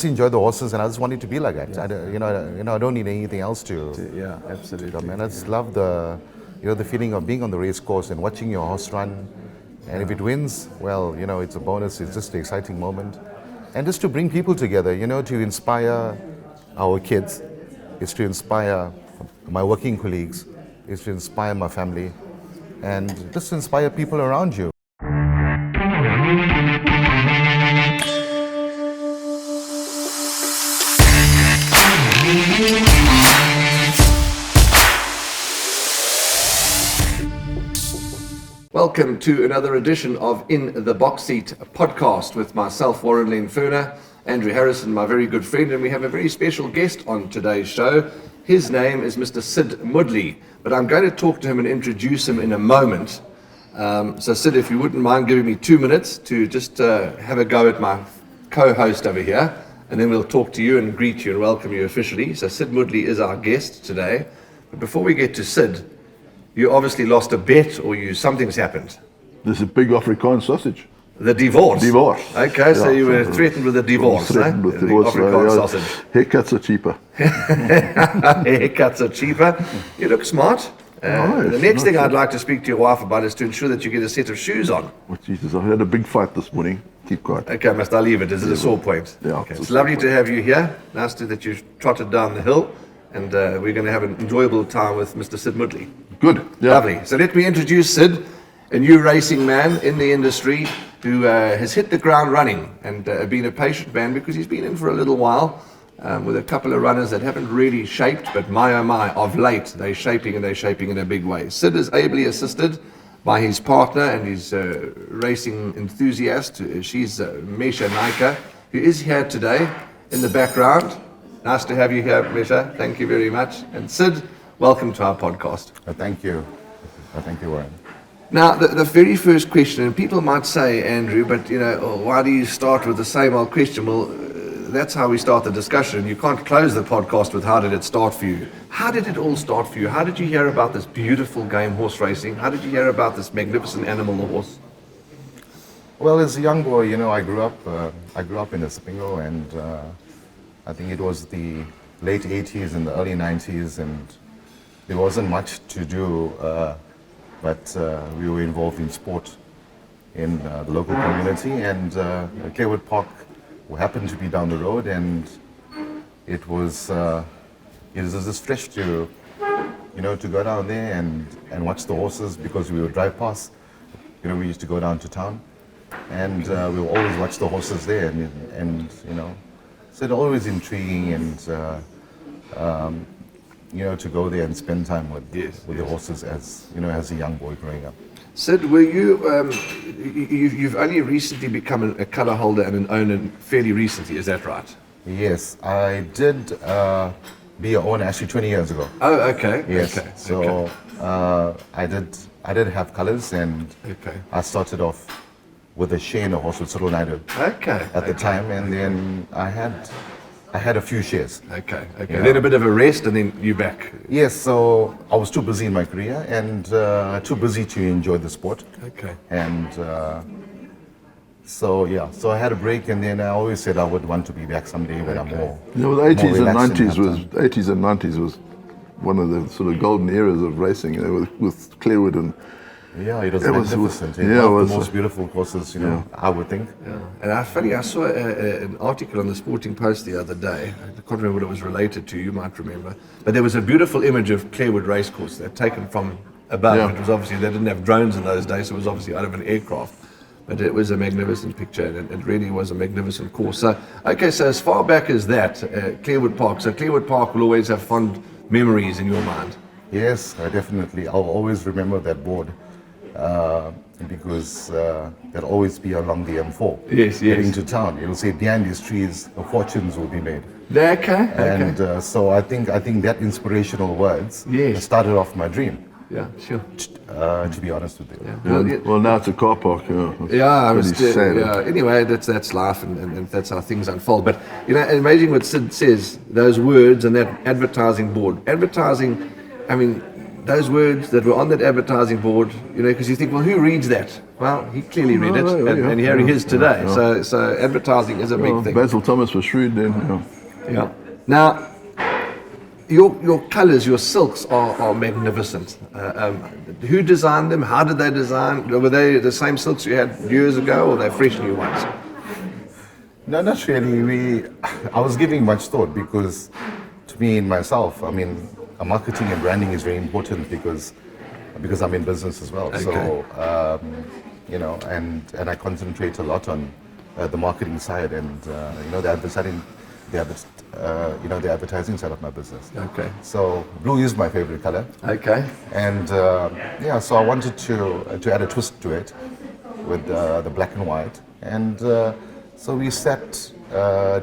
enjoy the horses, and I just want it to be like that. I don't need anything else to. Yeah, absolutely. Man, I just love the feeling of being on the race course and watching your horse run. And if it wins, well, it's a bonus. It's just an exciting moment, and just to bring people together. To inspire our kids. It's to inspire my working colleagues. It's to inspire my family, and just to inspire people around you. Welcome to another edition of In the Box Seat podcast with myself, Warren Lenferna, Andrew Harrison, my very good friend, and we have a very special guest on today's show. His name is Mr. Sid Moodley, but I'm going to talk to him and introduce him in a moment. So Sid, if you wouldn't mind giving me 2 minutes to just have a go at my co-host over here, and then we'll talk to you and greet you and welcome you officially. So Sid Moodley is our guest today. But before we get to Sid, you obviously lost a bet, or something's happened. There's a big Afrikaans sausage. The divorce? Divorce. Okay, so you were threatened with a divorce, Threatened with the divorce. Afrikaans sausage. Haircuts are cheaper. Haircuts are cheaper. You look smart. The next thing I'd like to speak to your wife about is to ensure that you get a set of shoes on. Oh, Jesus, I had a big fight this morning. Keep quiet. Okay, must I leave it? Is it a sore point? Yeah. Okay. It's lovely to have you here. Nice that you've trotted down the hill. And we're going to have an enjoyable time with Mr. Sid Moodley. Good. Yeah. Lovely. So let me introduce Sid, a new racing man in the industry who has hit the ground running and been a patient man because he's been in for a little while with a couple of runners that haven't really shaped, but my oh my, of late, they're shaping in a big way. Sid is ably assisted by his partner and his racing enthusiast. She's Mesha Naika, who is here today in the background. Nice to have you here, Mesha. Thank you very much. And Sid, welcome to our podcast. Thank you. Thank you, Warren. Now, the very first question, and people might say, Andrew, but why do you start with the same old question? Well, that's how we start the discussion. You can't close the podcast with how did it start for you? How did it all start for you? How did you hear about this beautiful game, horse racing? How did you hear about this magnificent animal, the horse? Well, as a young boy, I grew up in Espingo, and I think it was the late 80s and the early 90s, and there wasn't much to do, but we were involved in sport in the local community, and Claywood Park happened to be down the road, and it was just fresh to go down there and watch the horses, because we would drive past. We used to go down to town, and we would always watch the horses there, and so it's always intriguing, and to go there and spend time with the horses as a young boy growing up. Sid, were you've only recently become a colour holder and an owner fairly recently, is that right? Yes, I did be an owner actually 20 years ago. Oh, okay. Yes, okay. so I did have colours, and I started off with a Shane, a horse with Cyril Naidu at the time, and then I had a few shares. Okay. Then a bit of a rest, and then you back. Yes, so I was too busy in my career, and too busy to enjoy the sport. Okay. And so I had a break, and then I always said I would want to be back someday when I'm more. The 80s and 90s was one of the sort of golden eras of racing. With Claywood and. Yeah, it was magnificent. It was the most beautiful courses, I would think. Yeah. And I saw an article on the Sporting Post the other day. I can't remember what it was related to, you might remember. But there was a beautiful image of Claywood Racecourse that taken from above. Yeah. It was obviously, they didn't have drones in those days, so it was obviously out of an aircraft. But it was a magnificent picture, and it really was a magnificent course. So as far back as that, Claywood Park. So Claywood Park will always have fond memories in your mind. Yes, definitely. I'll always remember that board. Because there'll always be along the M4. Yes. Heading to town, it'll say behind these trees, the fortunes will be made. Okay. And so I think that inspirational words started off my dream. Yeah, sure. To be honest with you. Yeah. Well, now it's a car park. Anyway, that's life, and that's how things unfold. But amazing what Sid says. Those words and that advertising board. Advertising. I mean, those words that were on that advertising board, you know, because you think, well, who reads that? Well, he clearly read it, and here he is today. So advertising is a big thing. Basil Thomas was shrewd then. Yeah. Now, your colours, your silks are magnificent. Who designed them? How did they design? Were they the same silks you had years ago, or they're fresh new ones? No, not really. I was giving much thought because, to me, myself, I mean, marketing and branding is very important because I'm in business as well. Okay. So, you know, and I concentrate a lot on the marketing side and you know, the advertising side of my business. Okay. So blue is my favorite color. Okay. And yeah, so I wanted to add a twist to it with the black and white. And so we sat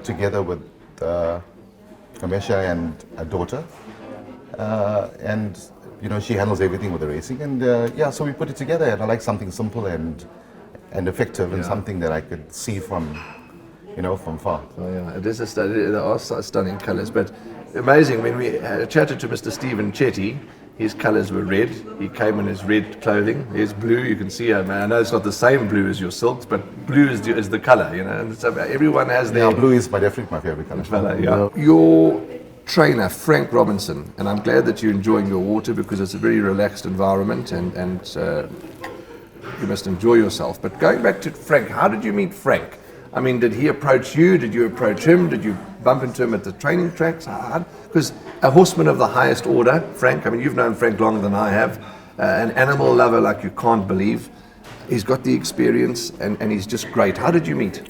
together with Kamesha and a daughter. And you know, she handles everything with the racing. And yeah, so we put it together. And I like something simple and effective, and something that I could see from, you know, from far. Oh yeah, it is there are stunning colours, but amazing. When we chatted to Mr. Stephen Chetty, his colours were red. He came in his red clothing. There's blue. You can see. I know it's not the same blue as your silks, but blue is the colour. You know, and so everyone has their. Yeah, blue is definitely my favorite color. Yeah. Your trainer, Frank Robinson, and I'm glad that you're enjoying your water because it's a very relaxed environment and you must enjoy yourself. But going back to Frank, how did you meet Frank? I mean, did he approach you? Did you approach him? Did you bump into him at the training tracks? Because a horseman of the highest order, Frank, I mean, you've known Frank longer than I have, an animal lover like you can't believe. He's got the experience and he's just great. How did you meet?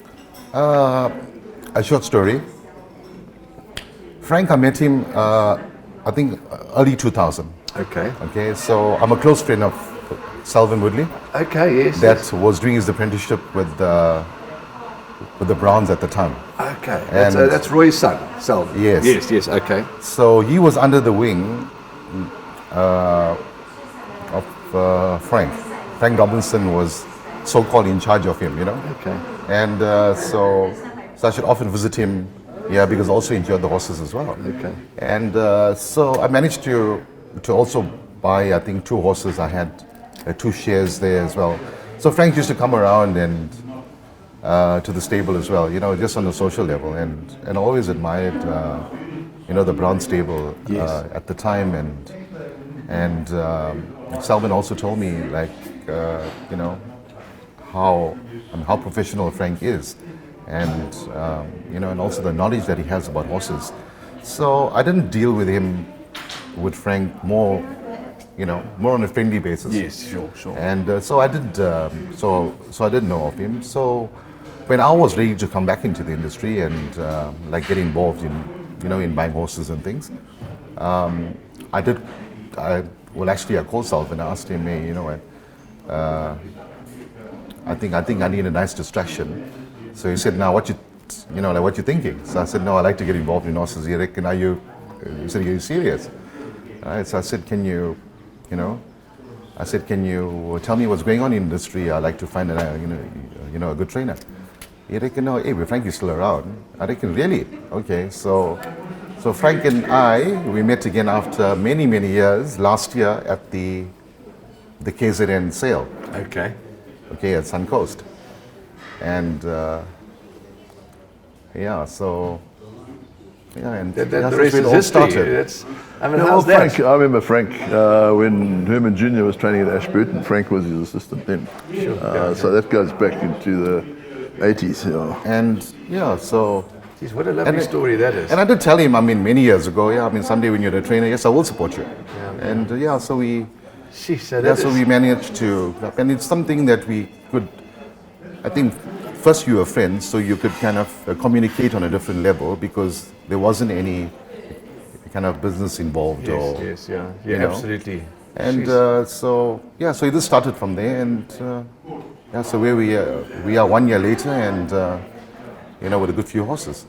A short story. Frank, I met him, I think, early 2000. Okay. Okay, so I'm a close friend of Sid Moodley. Okay, yes. That was doing his apprenticeship with the Browns at the time. Okay, And that's Roy's son, Sid. Yes. Yes, okay. So he was under the wing of Frank. Frank Robinson was so-called in charge of him, you know. Okay. And so I should often visit him, yeah, because I also enjoyed the horses as well. Okay. And so I managed to also buy, I think, 2 horses. I had 2 shares there as well. So Frank used to come around and to the stable as well, you know, just on a social level. And I always admired, you know, the Brown stable at the time. And Selvin also told me, like, you know, how professional Frank is. And you know, and also the knowledge that he has about horses. So I didn't deal with Frank more, you know, more on a friendly basis. Yes, sure. And so I did, so I didn't know of him. So when I was ready to come back into the industry and like get involved in, you know, in buying horses and things, I called Self and I asked him, hey, you know what, I think I need a nice distraction. So he said, now what you thinking? So I said, no, I like to get involved in horses. He said, are you serious? Right, so I said, can you tell me what's going on in the industry? I'd like to find a good trainer. He reckon, no, hey, Frank is still around. I reckon, really? Okay, so Frank and we met again after many, many years last year at the KZN sale. Okay. Okay, at Suncoast. And and the that's rest where it is all history. started. How's that? Frank, I remember Frank when Herman Jr. was training at Ashburton. Frank was his assistant then. Sure. So that goes back into the 80s. Yeah. And so. Jeez, what a lovely story that is. And I did tell him, I mean, many years ago, someday when you're a trainer, yes, I will support you. And so we managed to, and it's something that we could, I think, first you were friends, so you could kind of communicate on a different level because there wasn't any kind of business involved. Yes, absolutely. And so it just started from there, and so where we are 1 year later, and with a good few horses.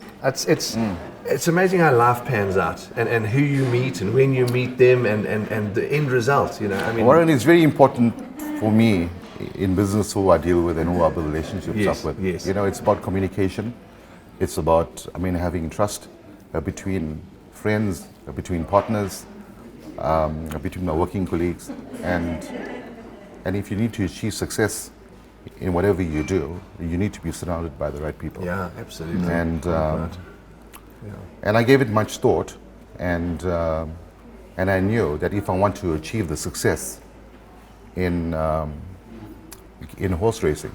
It's amazing how life pans out, and who you meet, and when you meet them, and the end result. You know, I mean, Warren, it's very important for me in business who I deal with and who I build relationships up with. Yes. You know, it's about communication. It's about, having trust between friends, between partners, between my working colleagues, and if you need to achieve success in whatever you do, you need to be surrounded by the right people. Yeah, absolutely. And I gave it much thought, and I knew that if I want to achieve the success in horse racing,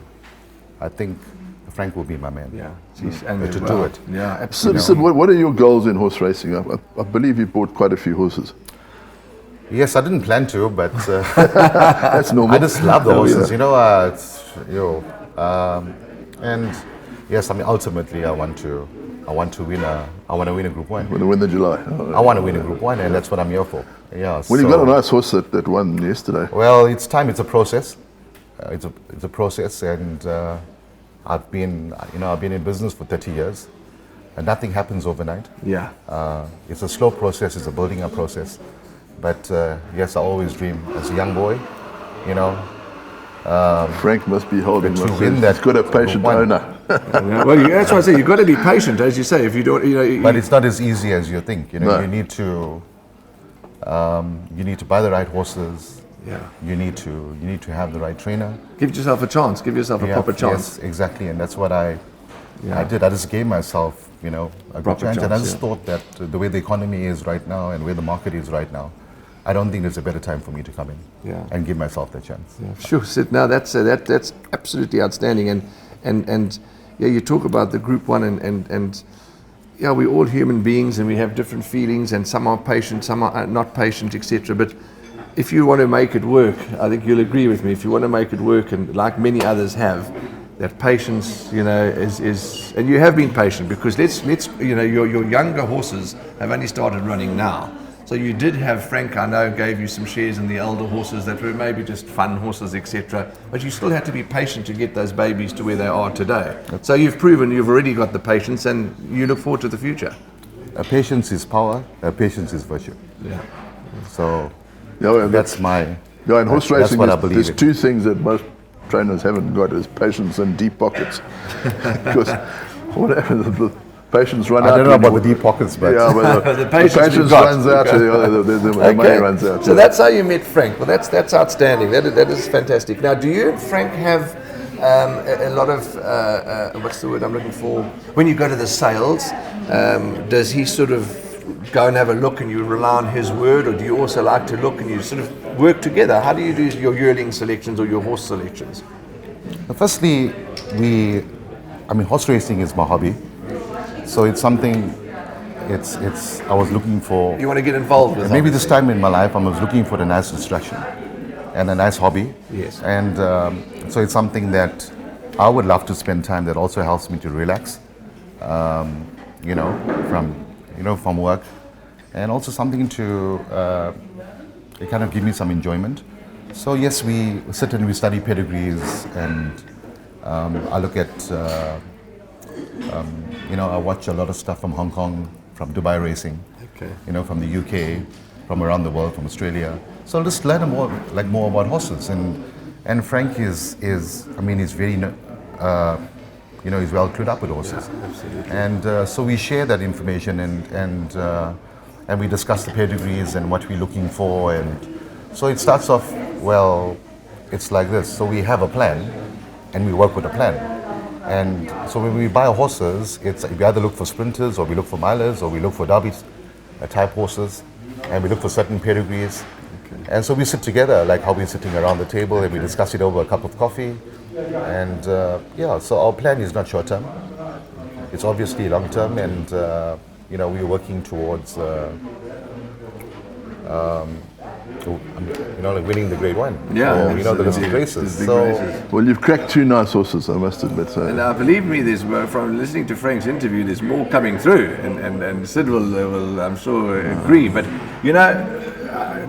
I think Frank will be my man. Yeah, to do it. Yeah, absolutely. Sid, what are your goals in horse racing? I believe you bought quite a few horses. Yes, I didn't plan to, but That's normal. I just love the horses. Yeah. And yes, I mean, ultimately, I want to win a Group 1. Want to win the July. I want to win a Group 1, and that's what I'm here for. Yeah. Well, you got a nice horse that won yesterday. Well, it's time. It's a process. It's a process, and I've been in business for 30 years, and nothing happens overnight. Yeah. It's a slow process. It's a building up process. But yes, I always dream as a young boy, Frank must be holding to my win friend. that He's got a patient one. owner. Yeah, well, that's why I say you've got to be patient, as you say. If you don't, But it's not as easy as you think. No. You need to buy the right horses. Yeah. You need to have the right trainer. Give yourself a chance. Give yourself a proper chance. Yes, exactly, and that's what I did. I just gave myself, a good Proper chance, and I chance, just thought that the way the economy is right now and where the market is right now, I don't think there's a better time for me to come in and give myself that chance. Yeah, sure, Sid. No, that's absolutely outstanding. And you talk about the Group 1 and we're all human beings and we have different feelings, and some are patient, some are not patient, etc. But if you want to make it work, I think you'll agree with me. If you want to make it work, and like many others have, that patience, is and you have been patient, because let's your younger horses have only started running now. So you did have Frank, I know, gave you some shares in the elder horses that were maybe just fun horses, etc. But you still had to be patient to get those babies to where they are today. So you've proven you've already got the patience, and you look forward to the future. Patience is power. Patience is virtue. Yeah. So Yeah, that's my. in horse that's racing, what I believe there's in. two things that most trainers haven't got: is patience and deep pockets. Because what happens? The patience run out. I don't know about the deep pockets, but but The the patience patience we've got. runs out. The money runs out. So that's how you met Frank. Well, that's outstanding. That is fantastic. Now, do you and Frank have a lot of what's the word I'm looking for? When you go to the sales, does he sort of go and have a look and you rely on his word, or do you also like to look and you sort of work together? How do you do your yearling selections or your horse selections? firstly, horse racing is my hobby, so it's something. I was looking for. You want to get involved with Maybe this time in my life, I was looking for a nice distraction and a nice hobby. Yes. And so it's something that I would love to spend time that also helps me to relax, from work, and also something to kind of give me some enjoyment. So yes, we sit and we study pedigrees, and I look at, I watch a lot of stuff from Hong Kong, from Dubai racing, from the UK, from around the world, from Australia. So I'll just learn more about horses. And Frank is he's very, he's well clued up with horses. Yeah, absolutely. And so we share that information, and we discuss the pedigrees and what we're looking for. And so it starts off, well, it's like this. So we have a plan, and we work with a plan. And so when we buy horses, we either look for sprinters, or we look for milers, or we look for derby type horses, and we look for certain pedigrees. And so we sit together, like how we're sitting around the table, and we discuss it over a cup of coffee. And so our plan is not short term. It's obviously long term, and we're working towards winning the Grade 1. Yeah, or, the listed races. Well, you've cracked two nice horses, I must admit. So. And believe me, there's from listening to Frank's interview, there's more coming through, and Sid will I'm sure agree. But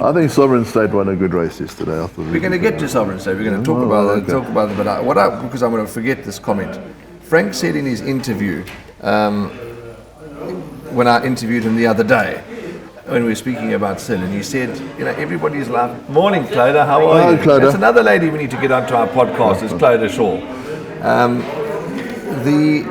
I think Sovereign State won a good race yesterday. we're going to get to Sovereign State. We're going to talk about it. Talk about it. But because I'm going to forget this comment. Frank said in his interview, when I interviewed him the other day, when we were speaking about Sid, and he said, everybody's like, morning, Clodagh, how are you? Clodagh. That's another lady we need to get onto our podcast, is Clodagh Shaw. The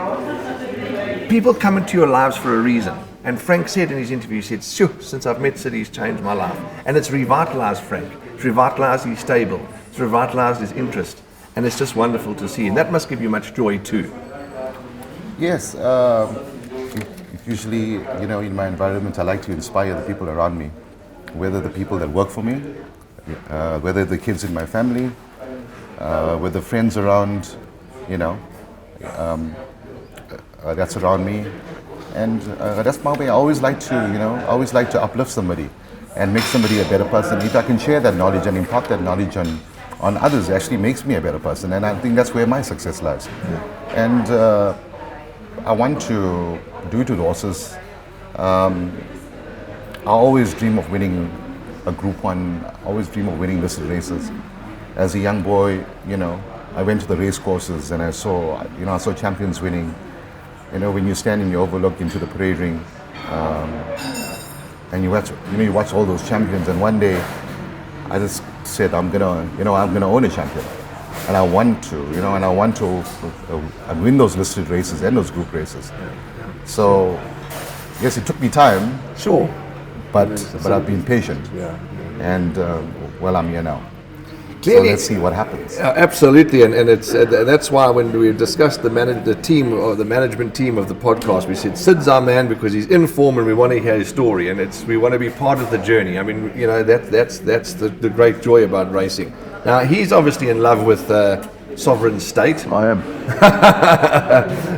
people come into your lives for a reason. And Frank said in his interview, he said, "Shoo, since I've met Sid, he's changed my life." And it's revitalized Frank. It's revitalized his stable. It's revitalized his interest. And it's just wonderful to see. And that must give you much joy too. Yes, usually, in my environment, I like to inspire the people around me, whether the people that work for me, whether the kids in my family, whether friends around, that's around me. And that's my way. I always like to, uplift somebody and make somebody a better person. If I can share that knowledge and impart that knowledge on others, it actually makes me a better person. And I think that's where my success lies. Yeah. And I want to do to the horses. I always dream of winning a Group 1. I always dream of winning listed races. As a young boy, I went to the race courses and I saw champions winning. When you stand and you overlook into the parade ring, and you watch all those champions. And one day, I just said, I'm gonna own a champion, and I want to, win those listed races and those group races. So, yes, it took me time. Sure. But I've been patient. Yeah. And I'm here now. Clearly, so let's see what happens. Absolutely, and it's that's why when we discussed the management team of the podcast, we said Sid's our man because he's in form and we want to hear his story, and we want to be part of the journey. I mean, that's the great joy about racing. Now he's obviously in love with Sovereign State. I am.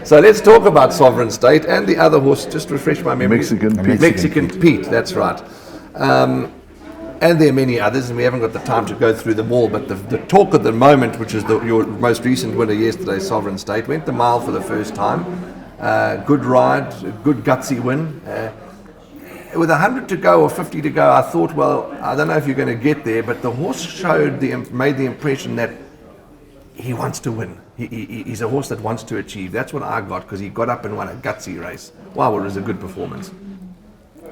So let's talk about Sovereign State and the other horse. Just refresh my memory. Mexican Pete. That's right. And there are many others, and we haven't got the time to go through them all, but the talk at the moment, which is your most recent winner yesterday, Sovereign State, went the mile for the first time. Good ride, good gutsy win. With 100 to go or 50 to go, I thought, well, I don't know if you're going to get there, but the horse made the impression that he wants to win. He's a horse that wants to achieve. That's what I got, because he got up and won a gutsy race. Wow, it was a good performance.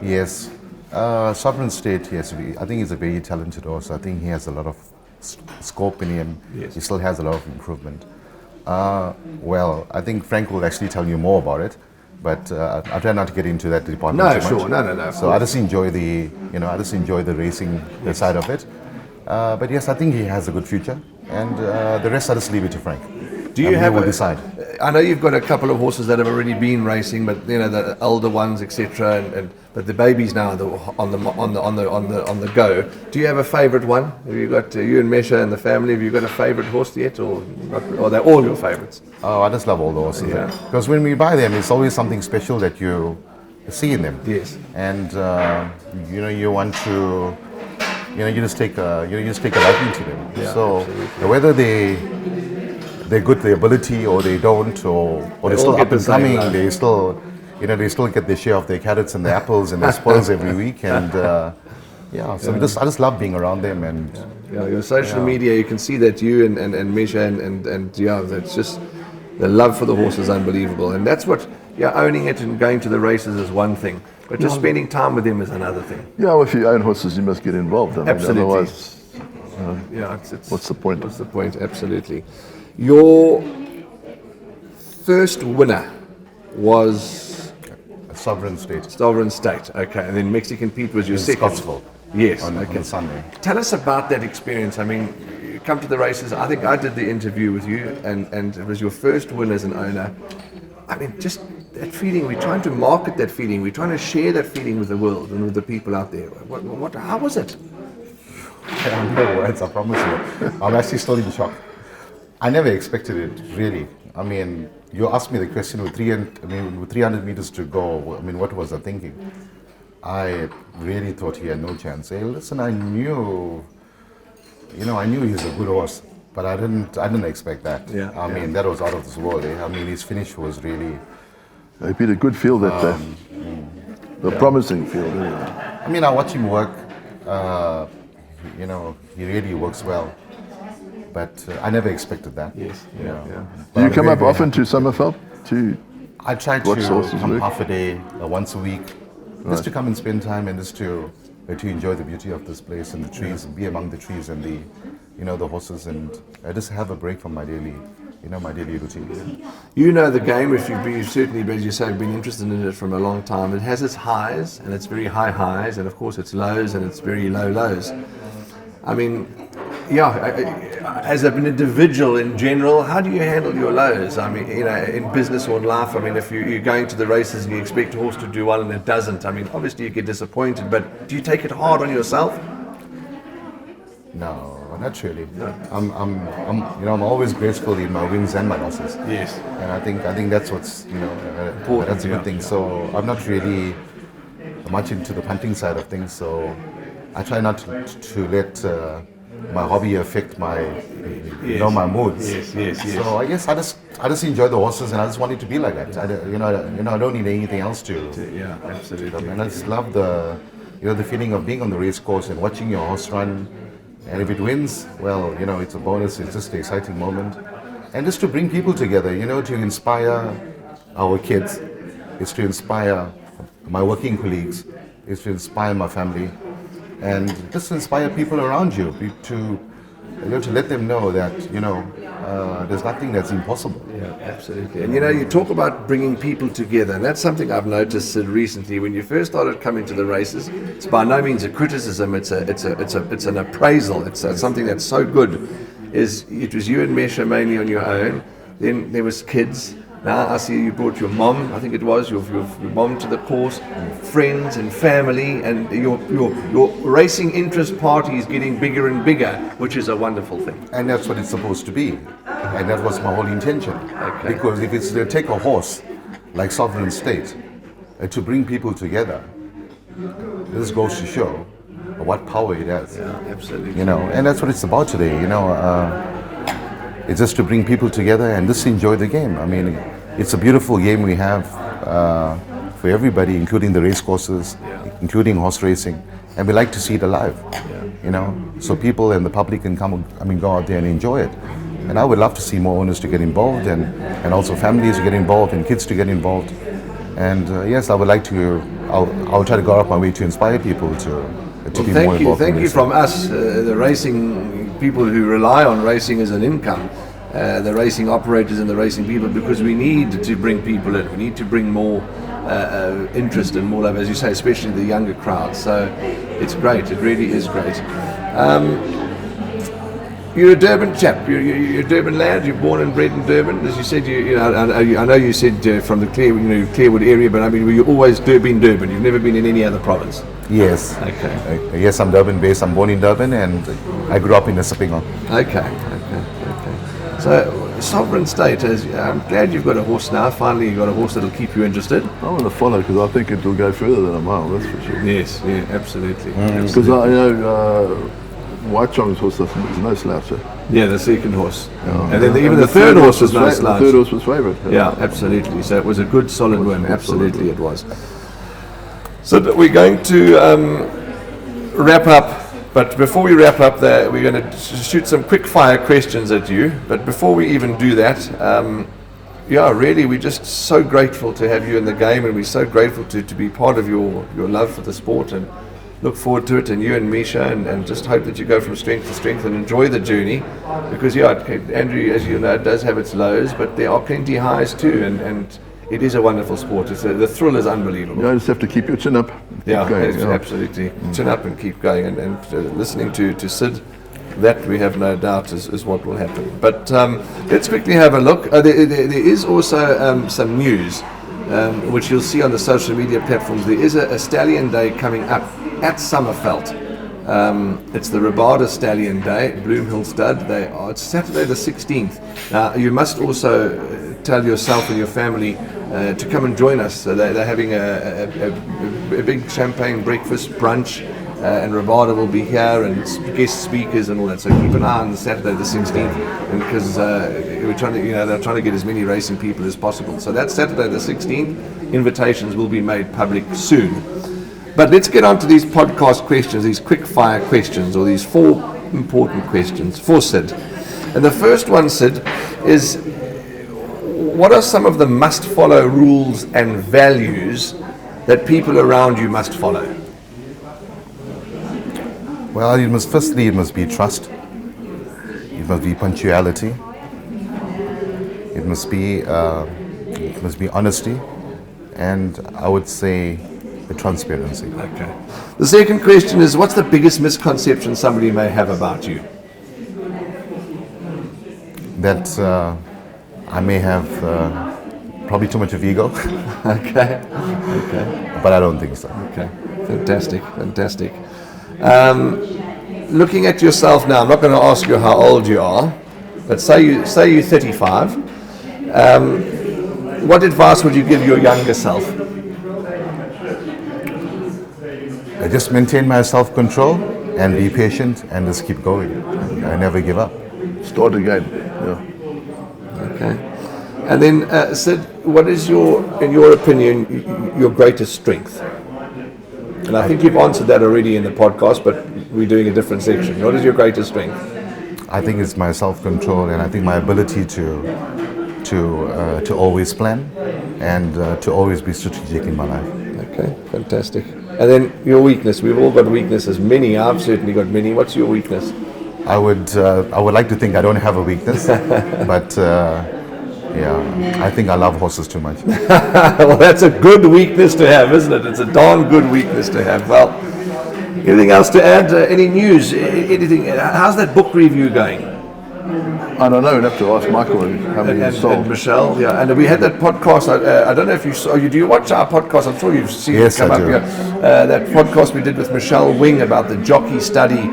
Yes. Sovereign State, yes, I think he's a very talented horse. I think he has a lot of scope in him. Yes. He still has a lot of improvement. I think Frank will actually tell you more about it, but I try not to get into that department too much. No. So I just enjoy the racing side of it. But yes, I think he has a good future, and the rest I just leave it to Frank. Do you have will decide? I know you've got a couple of horses that have already been racing, but the older ones, etc. But the babies now on the go. Do you have a favourite one? Have you got you and Mesha and the family? Have you got a favourite horse yet, or are they all your favourites? Oh, I just love all the horses. Yeah. Because when we buy them, it's always something special that you see in them. Yes. And you want to. You just take a liking to them. Yeah, so absolutely. Whether they're good at the ability or they don't, or they're still up and coming, they still get their share of their carrots and their apples and their spoils every week, and I just love being around them. And your social media, you can see that you and Mesha and that's just the love for the horse is unbelievable, and that's what owning it and going to the races is one thing, but just spending time with them is another thing. Yeah, well, if you own horses, you must get involved. Absolutely. Otherwise, What's the point? What's the point? Absolutely. Your first winner was Sovereign State. Sovereign State. Okay, and then Mexican Pete was your second. Scottsville. Yes. On Sunday. Tell us about that experience. I mean, you come to the races. I think I did the interview with you, and it was your first win as an owner. I mean, just that feeling. We're trying to market that feeling. We're trying to share that feeling with the world and with the people out there. How was it? I have no words, I promise you. I'm actually still in shock. I never expected it, really. I mean, you asked me the question with 300 meters to go. I mean, what was I thinking? I really thought he had no chance. Hey, listen, I knew he's a good horse, but I didn't expect that. I mean, that was out of this world. I mean, his finish was really. He beat a good field that day. A promising field. I mean, I watch him work. He really works well. But I never expected that. Yes. Do you come up often to Sommerfeld? I try to come half a day, once a week, just to come and spend time and just to enjoy the beauty of this place and the trees, and be among the trees and the horses, and I just have a break from my my daily routine. You know the game, if you've certainly, as you say, been interested in it from a long time. It has its highs, and it's very high highs, and of course its lows, and it's very low lows. I mean, as an individual in general, how do you handle your lows? I mean, in business or in life, I mean, if you're going to the races and you expect a horse to do well and it doesn't, I mean, obviously you get disappointed, but do you take it hard on yourself? No, not really. No. I'm always graceful in my wins and my losses. Yes. And I think that's what's important. That's a good thing. So I'm not really much into the punting side of things. So I try not to let my hobby affect my my moods. Yes. So I guess I just enjoy the horses, and I just want it to be like that. I don't need anything else to. Yeah, absolutely. And I just love the feeling of being on the race course and watching your horse run. And if it wins, well, it's a bonus. It's just an exciting moment. And just to bring people together, to inspire our kids. It's to inspire my working colleagues. It's to inspire my family. And just to inspire people around you, to let them know that, there's nothing that's impossible. Yeah, absolutely. And you talk about bringing people together, and that's something I've noticed recently. When you first started coming to the races, it's by no means a criticism. It's an appraisal. It's something that's so good. It was you and Mesha mainly on your own. Then there was kids. Now I see you brought your mom. I think it was your mom to the course, friends and family, and your racing interest party is getting bigger and bigger, which is a wonderful thing. And that's what it's supposed to be. And that was my whole intention. Okay. Because if it's to take a horse like Sovereign State to bring people together, this goes to show what power it has. Yeah, absolutely. And that's what it's about today. It's just to bring people together and just enjoy the game. I mean, it's a beautiful game we have for everybody, including the race courses, including horse racing, and we like to see it alive. So people and the public can go out there and enjoy it. And I would love to see more owners to get involved, and also families to get involved, and kids to get involved. And yes, I would like to. I'll try to go out my way to inspire people to be more involved. Thank you from us, the racing people who rely on racing as an income, the racing operators and the racing people, because we need to bring people in. We need to bring more interest and more love, as you say, especially the younger crowd. So it's great. It really is great. You're a Durban chap. You're a Durban lad. You're born and bred in Durban, as you said. I know you said from the Clearwood area, but I mean, were you always Durban? You've never been in any other province? Yes. Okay. Yes, I'm Durban based. I'm born in Durban, and I grew up in the Sipingo. Okay. So, Sovereign State, I'm glad you've got a horse now. Finally, you've got a horse that'll keep you interested. I want to follow because I think it will go further than a mile, that's for sure. Yes, yeah, absolutely. Because I know White Chong's horse is no sloucher. Yeah, the second horse. And then even the third horse was no slouch. The third horse was favourite. Yeah, absolutely. So it was a good, solid win. Absolutely, it was. So we're going to wrap up. But before we wrap up, we're going to shoot some quick fire questions at you. But before we even do that, really, we're just so grateful to have you in the game, and we're so grateful to be part of your love for the sport, and look forward to it, and you and Misha, and just hope that you go from strength to strength and enjoy the journey. Because, Andrew, as you know, it does have its lows, but there are plenty highs too, and it is a wonderful sport. The thrill is unbelievable. You just have to keep your chin up. Absolutely. Chin up and keep going. And listening to Sid, that we have no doubt is what will happen. But let's quickly have a look. There is also some news, which you'll see on the social media platforms. There is a Stallion Day coming up at Summerveld. It's the Rabada Stallion Day, Bloomhill Stud. It's Saturday the 16th. Now, you must also tell yourself and your family to come and join us. So they're having a big champagne breakfast brunch, and Rabada will be here, and guest speakers and all that. So keep an eye on Saturday the 16th, and because we're trying to, they're trying to get as many racing people as possible. So that's Saturday the 16th. Invitations will be made public soon. But let's get on to these podcast questions, these quick fire questions, or these 4 important questions for Sid. And the first one, Sid, is what are some of the must follow rules and values that people around you must follow? Well, it must be trust. It must be punctuality. It must be honesty, and I would say the transparency. Okay. The second question is, what's the biggest misconception somebody may have about you? That I may have probably too much of ego, Okay. but I don't think so. Okay. Fantastic. Looking at yourself now, I'm not going to ask you how old you are, but say you're 35. What advice would you give your younger self? I just maintain my self-control and be patient and just keep going. I never give up. Start again. Yeah. Okay. And then, Sid, what is in your opinion, your greatest strength? And I think you've answered that already in the podcast, but we're doing a different section. What is your greatest strength? I think it's my self-control, and I think my ability to always plan and to always be strategic in my life. Okay, fantastic. And then your weakness. We've all got weaknesses. Many. I've certainly got many. What's your weakness? I would like to think I don't have a weakness, but yeah, I think I love horses too much. Well, that's a good weakness to have, isn't it? It's a darn good weakness to have. Well, anything else to add? Any news? Anything? How's that book review going? I don't know. We'd have to ask Michael how many And he's sold. Michelle, yeah. And we had that podcast. I don't know if you saw. Do you watch our podcast? I'm sure you've seen Yes, it come I up do. here. That podcast we did with Michelle Wing about the jockey study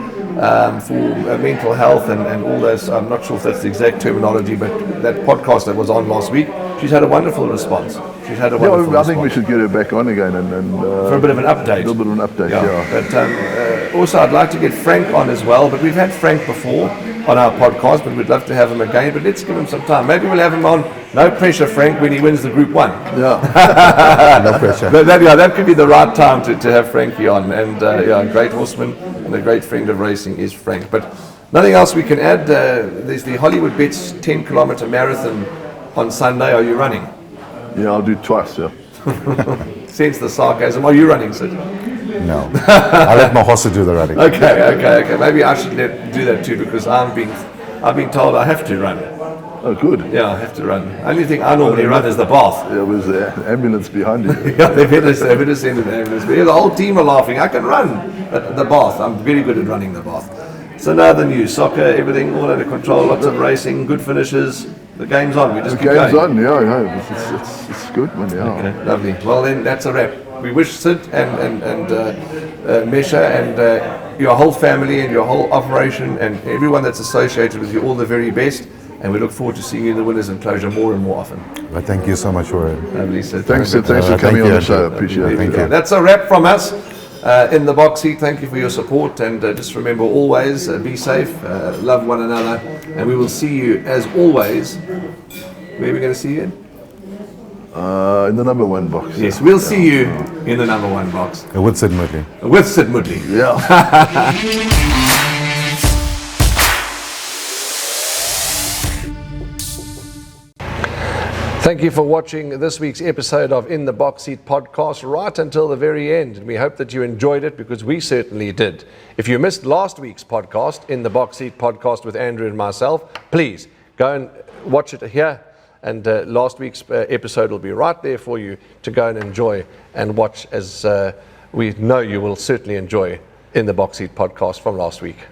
for mental health and all those. I'm not sure if that's the exact terminology, but that podcast that was on last week, she's had a wonderful response. I think we should get her back on again and for a bit of an update. A little bit of an update, yeah. But also, I'd like to get Frank on as well. But we've had Frank before on our podcast, but we'd love to have him again. But let's give him some time. Maybe we'll have him on. No pressure, Frank, when he wins the Group 1. Yeah. No pressure. That could be the right time to have Frankie on. And a great horseman and a great friend of racing is Frank. But nothing else we can add. There's the Hollywood Bets 10-kilometer marathon on Sunday. Are you running? Yeah, I'll do twice, yeah. Sense the sarcasm. Are you running, Sid? No, I let my horse do the running. Okay. Maybe I should do that too, because I've been told I have to run. Oh, good. Yeah, I have to run. Only thing I normally run is the bath. There was the ambulance behind you. Yeah, they better send an ambulance. But yeah, the whole team are laughing. I can run at the bath. I'm very good at running the bath. So now the news, soccer, everything all under control. Lots of racing, good finishes. The game's on. We just The keep game's going. on, yeah. It's good, man, yeah. Okay, lovely. Well, then that's a wrap. We wish Sid and Mesha and your whole family and your whole operation and everyone that's associated with you all the very best. And we look forward to seeing you in the winners' enclosure more and more often. But thank you so much for it. Lovely, Sid. Thanks for Thank coming you, on the show. Andrew. Appreciate it. Thank you. That's a wrap from us in the box seat. Thank you for your support, and just remember always be safe, love one another, and we will see you as always. Where are we going to see you? In the number 1 box. Yes, we'll see you in the number 1 box With Sid Moodley. with Sid Moodley. Yeah. Thank you for watching this week's episode of In the Box Seat podcast right until the very end. And we hope that you enjoyed it, because we certainly did. If you missed last week's podcast, In the Box Seat podcast with Andrew and myself, please go and watch it here. And last week's episode will be right there for you to go and enjoy and watch, as we know you will certainly enjoy In the Box Seat podcast from last week.